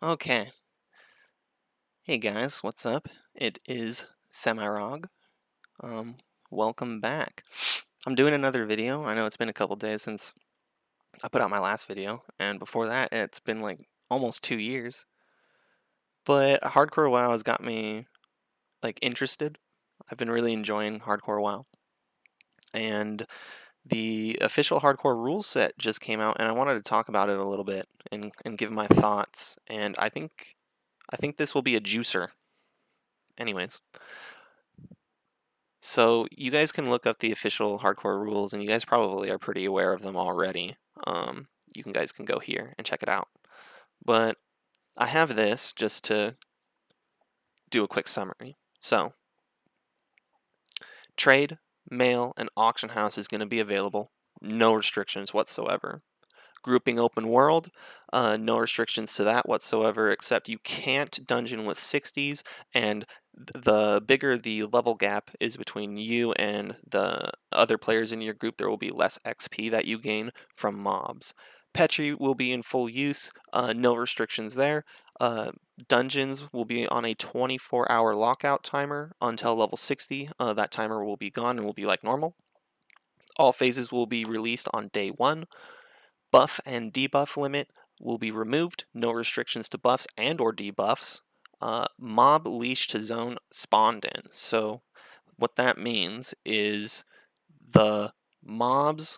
Okay. Hey guys, what's up? It is Semi-Reogg. Um, Welcome back. I'm doing another video. I know it's been a couple days since I put out my last video, and before that, it's been like almost 2 years. But Hardcore WoW has got me like interested. I've been really enjoying Hardcore WoW, and the official Hardcore Ruleset just came out, and I wanted to talk about it a little bit and give my thoughts. And I think this will be a juicer. Anyways. So you guys can look up the official hardcore rules, and you guys probably are pretty aware of them already. Guys can go here and check it out. But I have this just to do a quick summary. So trade, mail, and auction house is going to be available. No restrictions whatsoever. Grouping open world, no restrictions to that whatsoever, except you can't dungeon with 60s, and the bigger the level gap is between you and the other players in your group, there will be less XP that you gain from mobs. Petri will be in full use, no restrictions there. Uh, Dungeons will be on a 24-hour lockout timer until level 60. That timer will be gone and will be like normal. All phases will be released on day 1. Buff and debuff limit will be removed. No restrictions to buffs and or debuffs. Mob leash to zone spawned in. So what that means is the mobs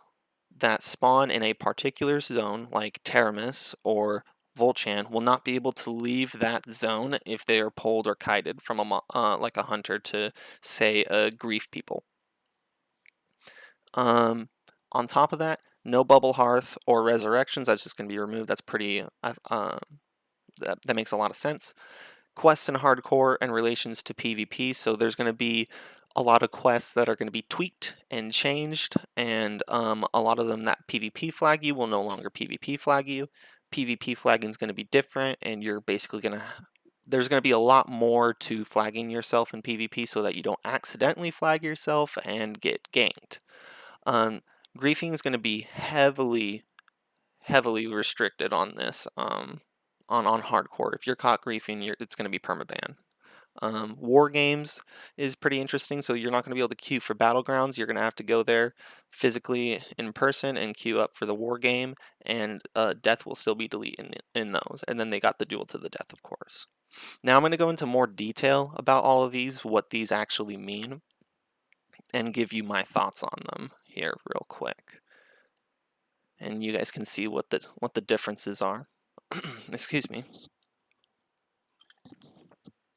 that spawn in a particular zone, like Teramis or Volchan, will not be able to leave that zone if they are pulled or kited from like a hunter to, say, a grief people. On top of that, no bubble hearth or resurrections. That's just going to be removed. That's pretty. That makes a lot of sense. Quests in hardcore and relations to PvP. So there's going to be a lot of quests that are going to be tweaked and changed, and a lot of them that PvP flag you will no longer PvP flag you. PvP flagging is going to be different, and you're basically going to. There's going to be a lot more to flagging yourself in PvP so that you don't accidentally flag yourself and get ganked. Um, Griefing is going to be heavily restricted on this. On hardcore, if you're caught griefing, it's going to be permaban. War games is pretty interesting. So you're not going to be able to queue for battlegrounds. You're going to have to go there physically in person and queue up for the war game, and death will still be deleted in those. And then they got the duel to the death, of course. Now I'm going to go into more detail about all of these, what these actually mean, and give you my thoughts on them here real quick. And you guys can see what the differences are. Excuse me.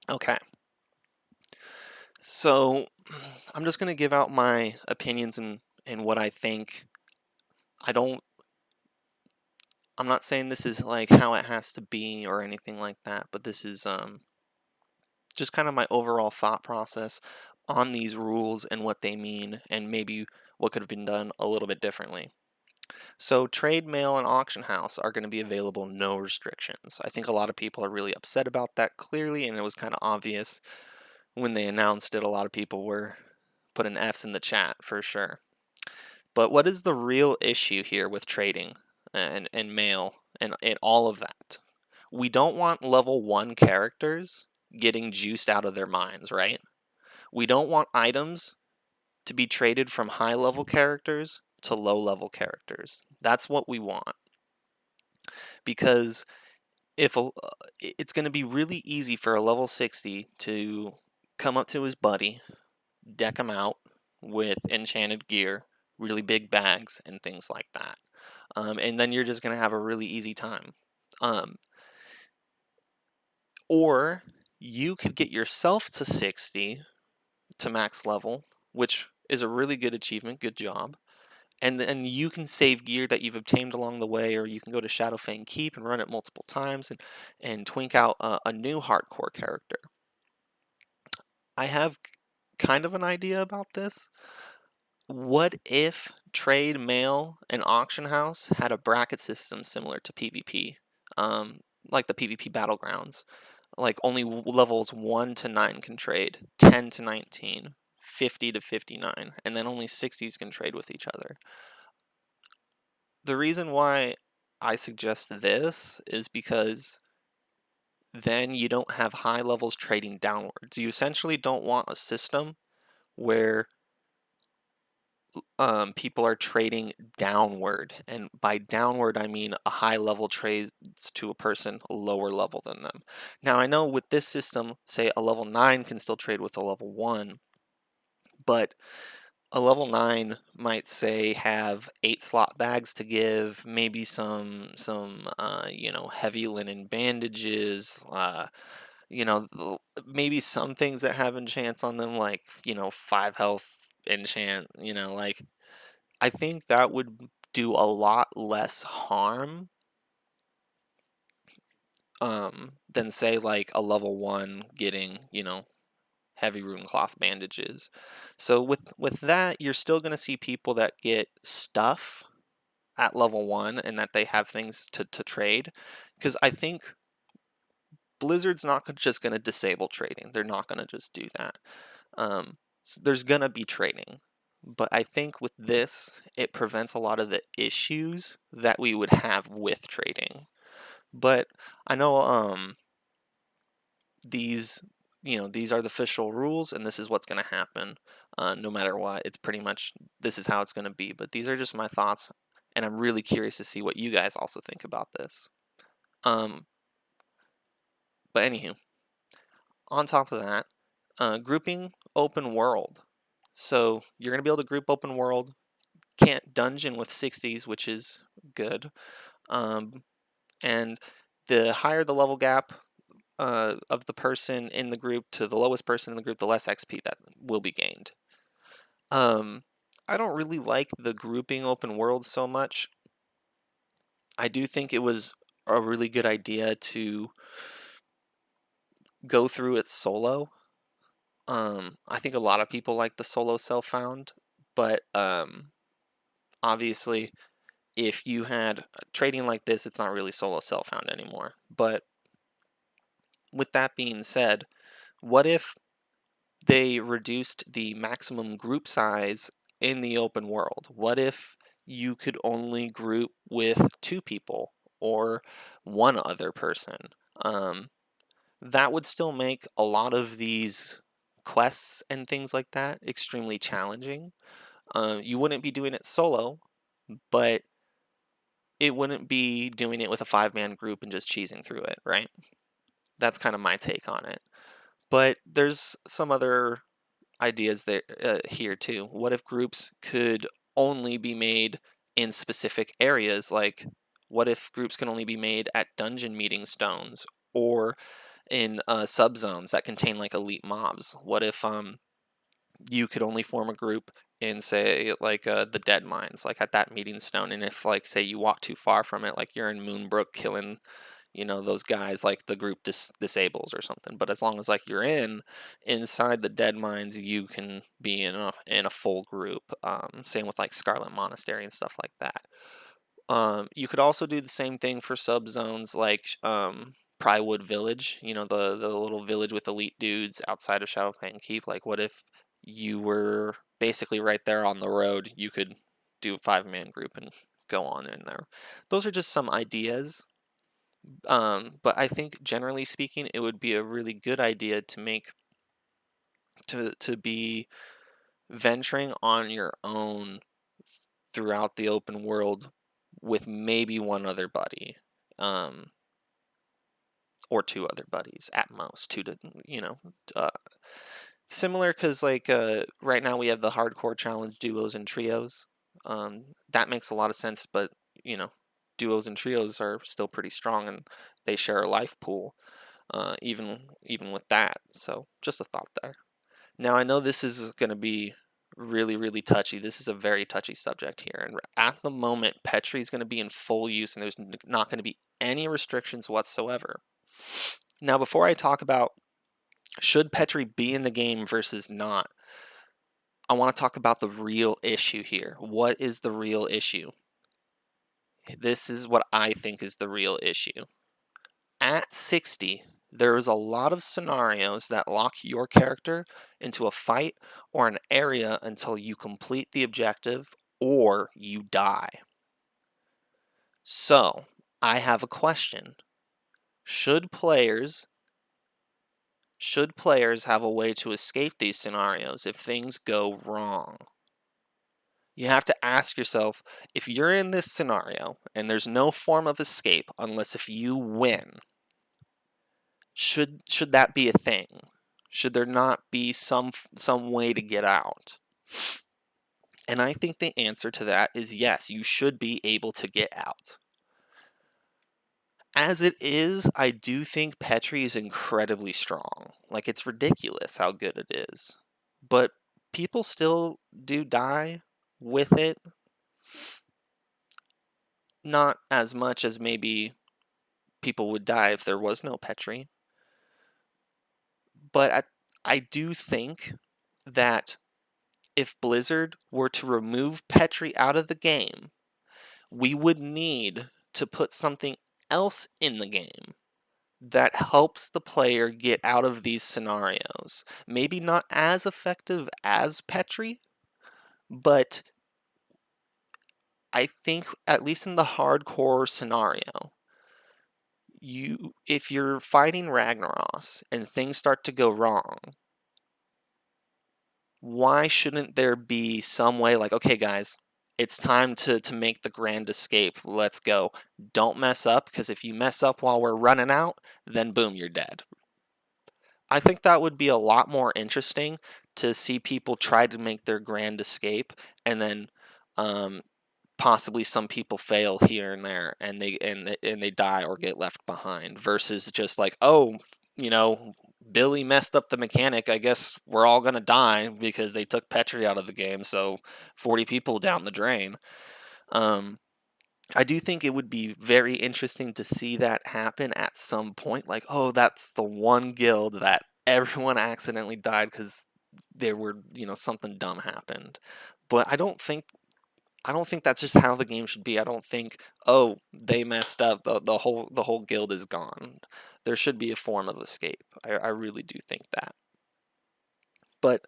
Okay. So I'm just gonna give out my opinions and what I think. I don't I'm not saying this is like how it has to be or anything like that, but this is just kind of my overall thought process on these rules and what they mean, and maybe what could have been done a little bit differently. So trade, mail, and auction house are going to be available, no restrictions. I think a lot of people are really upset about that clearly, and it was kind of obvious when they announced it. A lot of people were putting Fs in the chat for sure. But what is the real issue here with trading and mail and all of that? We don't want level 1 characters getting juiced out of their minds, right? We don't want items to be traded from high level characters to low level characters. That's what we want. Because it's going to be really easy for a level 60 to come up to his buddy, deck him out with enchanted gear, really big bags, and things like that. And then you're just going to have a really easy time. Or you could get yourself to 60 to max level, which is a really good achievement. Good job. And then you can save gear that you've obtained along the way, or you can go to Shadowfang Keep and run it multiple times and twink out a new hardcore character. I have kind of an idea about this. What if trade, mail, and auction house had a bracket system similar to PvP, like the PvP battlegrounds? Like only levels 1 to 9 can trade, 10 to 19, 50 to 59, and then only 60s can trade with each other. The reason why I suggest this is because then you don't have high levels trading downwards. You essentially don't want a system where people are trading downward, and by downward I mean a high level trades to a person lower level than them. Now I know with this system, say a level 9 can still trade with a level 1, but a level 9 might say have 8 slot bags to give, maybe some heavy linen bandages, maybe some things that have enchants on them, like 5 health enchant, like I think that would do a lot less harm than say like a level 1 getting, heavy rune cloth bandages. So with that, you're still going to see people that get stuff at level 1 and that they have things to trade, because I think Blizzard's not just going to disable trading. They're not going to just do that. So there's going to be trading. But I think with this, it prevents a lot of the issues that we would have with trading. But I know these these are the official rules, and this is what's going to happen no matter what. It's pretty much this is how it's going to be. But these are just my thoughts, and I'm really curious to see what you guys also think about this. Um, but anywho, on top of that, grouping open world. So you're going to be able to group open world. Can't dungeon with 60s, which is good. Um, and the higher the level gap of the person in the group to the lowest person in the group, the less XP that will be gained. Um, I don't really like the grouping open world so much. I do think it was a really good idea to go through it solo. I think a lot of people like the solo self-found, but obviously, if you had trading like this, it's not really solo self-found anymore. But with that being said, what if they reduced the maximum group size in the open world? What if you could only group with 2 people or 1 other person? Um, that would still make a lot of these quests and things like that extremely challenging. You wouldn't be doing it solo, but it wouldn't be doing it with a 5-man group and just cheesing through it, right? That's kind of my take on it. But there's some other ideas there here too. What if groups could only be made in specific areas? Like, what if groups can only be made at dungeon meeting stones or in subzones that contain like elite mobs? What if you could only form a group in say like the dead mines, like at that meeting stone, and if like say you walk too far from it, like you're in Moonbrook killing those guys, like the group disables or something. But as long as like you're inside the dead mines, you can be in a full group. Same with like Scarlet Monastery and stuff like that. You could also do the same thing for subzones like Prywood Village, the little village with elite dudes outside of Shadowfang Keep. Like, what if you were basically right there on the road? You could do a 5-man group and go on in there. Those are just some ideas. But I think generally speaking, it would be a really good idea to make to be venturing on your own throughout the open world with maybe 1 other buddy, um, or 2 other buddies at most. Two to uh, similar, because like right now we have the hardcore challenge duos and trios. That makes a lot of sense, but you know duos and trios are still pretty strong, and they share a life pool. Even with that. So just a thought there. Now I know this is going to be really, really touchy. This is a very touchy subject here, and at the moment, Petri is going to be in full use, and there's not going to be any restrictions whatsoever. Now, before I talk about should Petri be in the game versus not, I want to talk about the real issue here. What is the real issue? This is what I think is the real issue. At 60, there is a lot of scenarios that lock your character into a fight or an area until you complete the objective or you die. So, I have a question. Should players Should players have a way to escape these scenarios if things go wrong? You have to ask yourself, if you're in this scenario and there's no form of escape unless if you win, should that be a thing? Should there not be some way to get out? And I think the answer to that is yes, you should be able to get out. As it is, I do think Petri is incredibly strong. Like, it's ridiculous how good it is. But people still do die with it. Not as much as maybe people would die if there was no Petri. But I do think that if Blizzard were to remove Petri out of the game, we would need to put something else in the game that helps the player get out of these scenarios. Maybe not as effective as Petri, but I think at least in the hardcore scenario, if you're fighting Ragnaros and things start to go wrong, why shouldn't there be some way like, okay guys, it's time to make the grand escape. Let's go. Don't mess up, because if you mess up while we're running out, then boom, you're dead. I think that would be a lot more interesting to see people try to make their grand escape, and then um, possibly some people fail here and there, and they die or get left behind, versus just like, oh, Billy messed up the mechanic. I guess we're all gonna die because they took Petri out of the game. So 40 people down the drain. Um, I do think it would be very interesting to see that happen at some point. Like, oh, that's the one guild that everyone accidentally died because there were, something dumb happened. But I don't think that's just how the game should be. I don't think, oh, they messed up, the whole guild is gone. There should be a form of escape. I really do think that. But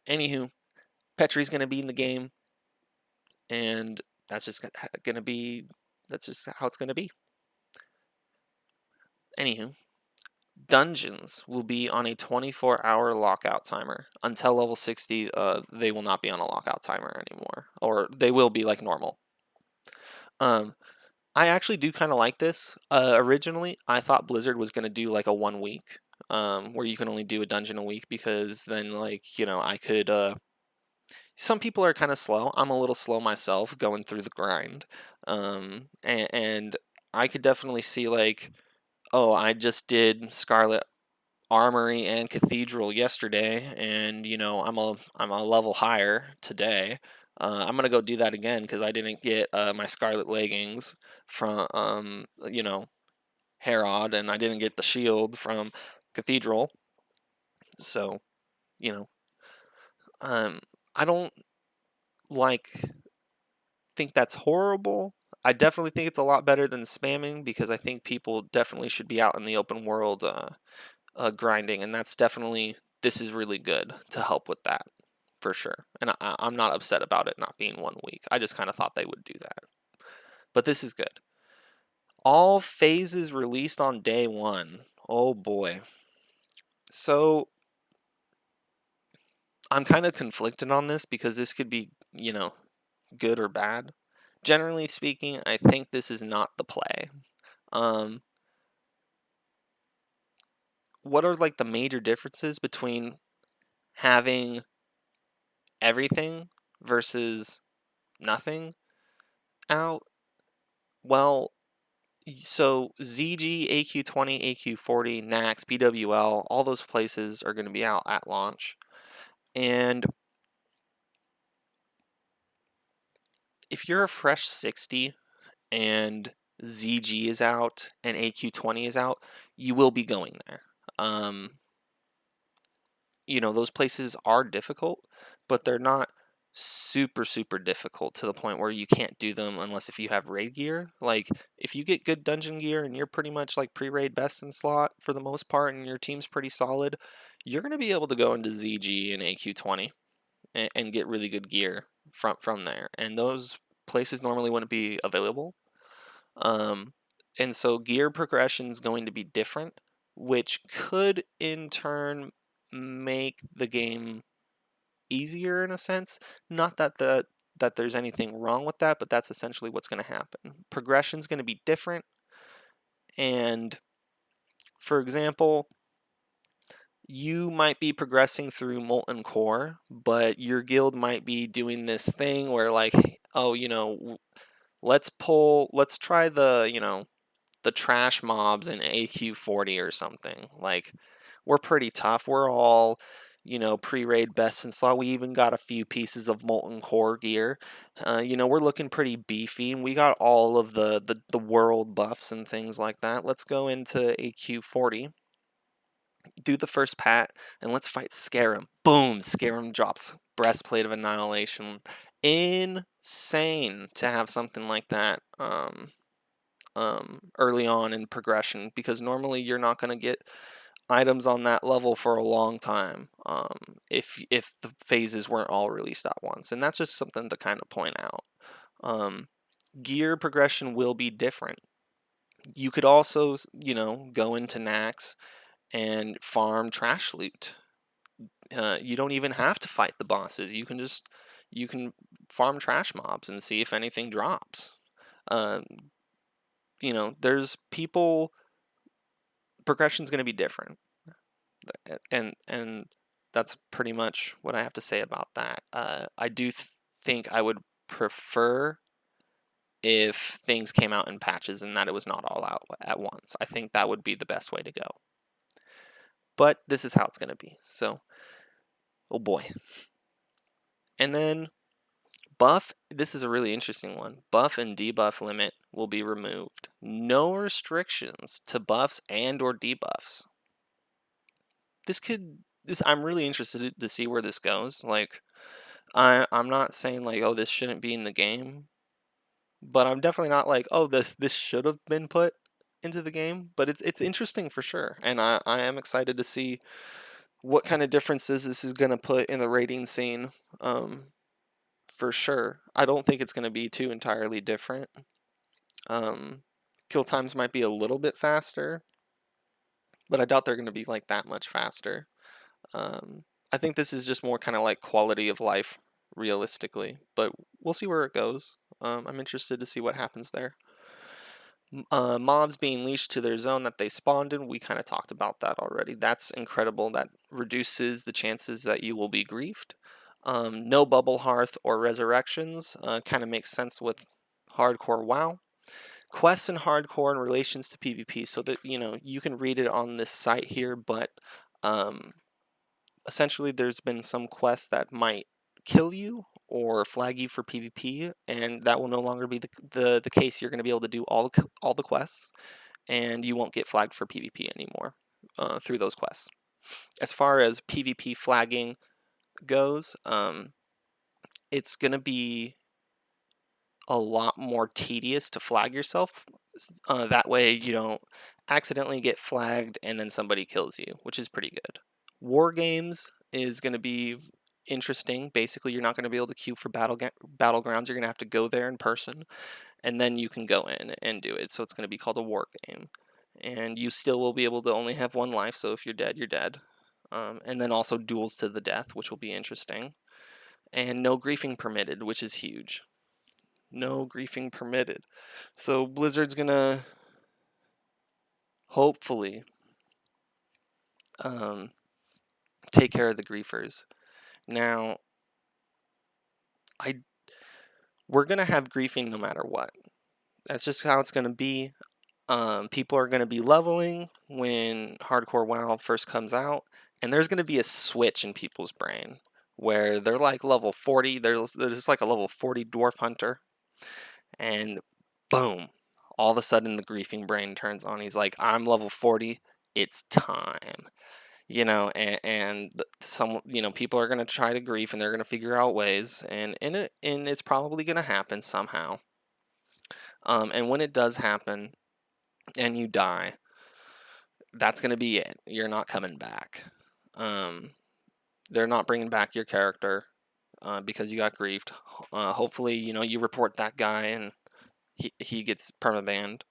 anywho, Petri's gonna be in the game, and that's just gonna be that's just how it's gonna be. Anywho, dungeons will be on a 24-hour lockout timer until level 60. They will not be on a lockout timer anymore, or they will be like normal. Um, I actually do kind of like this. Originally, I thought Blizzard was going to do like a 1 week, where you can only do a dungeon a week, because then, like, I could. Some people are kind of slow. I'm a little slow myself going through the grind, and I could definitely see like, oh, I just did Scarlet Armory and Cathedral yesterday, and I'm a level higher today. I'm gonna go do that again because I didn't get my Scarlet leggings from Herod, and I didn't get the shield from Cathedral. So you know, um, I don't like think that's horrible. I definitely think it's a lot better than spamming, because I think people definitely should be out in the open world grinding, and this is really good to help with that for sure. And I'm not upset about it not being 1 week. I just kind of thought they would do that, but this is good. All phases released on day one. Oh boy. So I'm kind of conflicted on this, because this could be, good or bad. Generally speaking, I think this is not the play. Um, what are like the major differences between having everything versus nothing out? Well, so ZG, AQ20, AQ40, NAX, PWL, all those places are going to be out at launch. And if you're a fresh 60 and ZG is out and AQ20 is out, you will be going there. Those places are difficult, but they're not super, super difficult to the point where you can't do them unless if you have raid gear. Like, if you get good dungeon gear and you're pretty much like pre-raid best in slot for the most part, and your team's pretty solid, you're going to be able to go into ZG and AQ20 and get really good gear from there. And those places normally wouldn't be available. Um, and so gear progression is going to be different. which could in turn make the game easier in a sense. Not that there's anything wrong with that, but that's essentially what's going to happen. Progression's going to be different, and for example, you might be progressing through Molten Core, but your guild might be doing this thing where like, oh, let's try the trash mobs in AQ40 or something. Like, we're pretty tough. We're all, pre-raid best in slot. We even got a few pieces of Molten Core gear. We're looking pretty beefy, and we got all of the world buffs and things like that. Let's go into AQ40, do the first pat, and let's fight Scarum. Boom! Scarum drops Breastplate of Annihilation. Insane to have something like that. Early on in progression, because normally you're not going to get items on that level for a long time, if the phases weren't all released at once, and that's just something to kind of point out. Gear progression will be different. You could also, go into Nax and farm trash loot. You don't even have to fight the bosses. You can farm trash mobs and see if anything drops. Um, there's people. Progression's going to be different, and that's pretty much what I have to say about that. I do think I would prefer if things came out in patches and that it was not all out at once. I think that would be the best way to go. But this is how it's going to be. So, oh boy. And then buff, this is a really interesting one. Buff and debuff limit will be removed. No restrictions to buffs and or debuffs. I'm really interested to see where this goes. Like, I'm not saying like, oh, this shouldn't be in the game, but I'm definitely not like, oh, this should have been put into the game. But it's interesting for sure, and I am excited to see what kind of differences this is gonna put in the raiding scene. For sure, I don't think it's gonna be too entirely different. Kill times might be a little bit faster, but I doubt they're gonna be like that much faster. I think this is just more kind of like quality of life, realistically, but we'll see where it goes. I'm interested to see what happens there. Mobs being leashed to their zone that they spawned in, we kind of talked about that already. That's incredible. That reduces the chances that you will be griefed. No bubble hearth or resurrections, kind of makes sense with hardcore WoW. Quests in hardcore in relations to PvP, so that you can read it on this site here, but um, essentially there's been some quests that might kill you or flag you for PvP, and that will no longer be the case. You're going to be able to do all the quests, and you won't get flagged for PvP anymore through those quests. As far as PvP flagging goes, it's going to be a lot more tedious to flag yourself. That way you don't accidentally get flagged and then somebody kills you, which is pretty good. War games is going to be interesting. Basically, you're not going to be able to queue for battlegrounds. You're going to have to go there in person, and then you can go in and do it. So it's going to be called a war game, and you still will be able to only have one life. So if you're dead, you're dead. And then also duels to the death, which will be interesting. And no griefing permitted, which is huge. No griefing permitted. So Blizzard's gonna hopefully um, take care of the griefers. Now, I we're gonna have griefing no matter what. That's just how it's gonna be. People are gonna be leveling when Hardcore WoW first comes out, and there's gonna be a switch in people's brain where they're like level 40. There's just like a level 40 dwarf hunter, and boom, all of a sudden the griefing brain turns on. He's like, I'm level 40. It's time. And some people are going to try to grief, and they're going to figure out ways, and it's probably going to happen somehow. And when it does happen and you die, that's going to be it. You're not coming back. um, they're not bringing back your character because you got griefed. Hopefully you report that guy and he gets permabanned,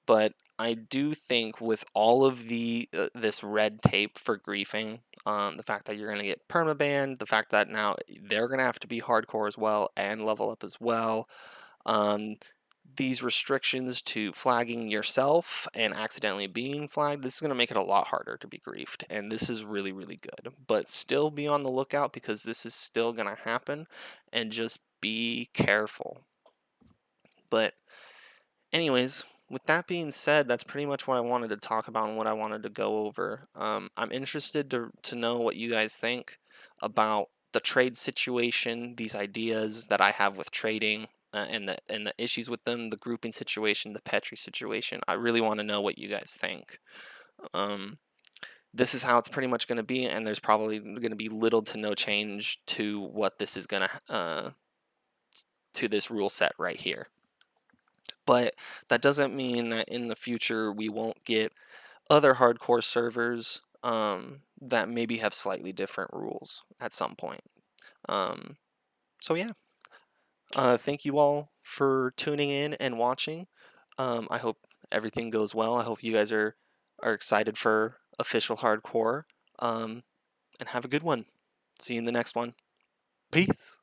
but I do think with all of the this red tape for griefing, the fact that you're going to get permabanned, the fact that now they're going to have to be hardcore as well and level up as well, um, these restrictions to flagging yourself and accidentally being flagged, this is going to make it a lot harder to be griefed, and this is really, really good. But still be on the lookout because this is still going to happen, and just be careful. But anyways, with that being said, that's pretty much what I wanted to talk about and what I wanted to go over. I'm interested to know what you guys think about the trade situation, these ideas that I have with trading, and the issues with them, the grouping situation, the Petri situation. I really want to know what you guys think. Um, this is how it's pretty much going to be, and there's probably going to be little to no change to what this is going to this rule set right here. But that doesn't mean that in the future we won't get other hardcore servers that maybe have slightly different rules at some point. Um, so yeah, thank you all for tuning in and watching. I hope everything goes well. I hope you guys are excited for official hardcore. And have a good one. See you in the next one. Peace.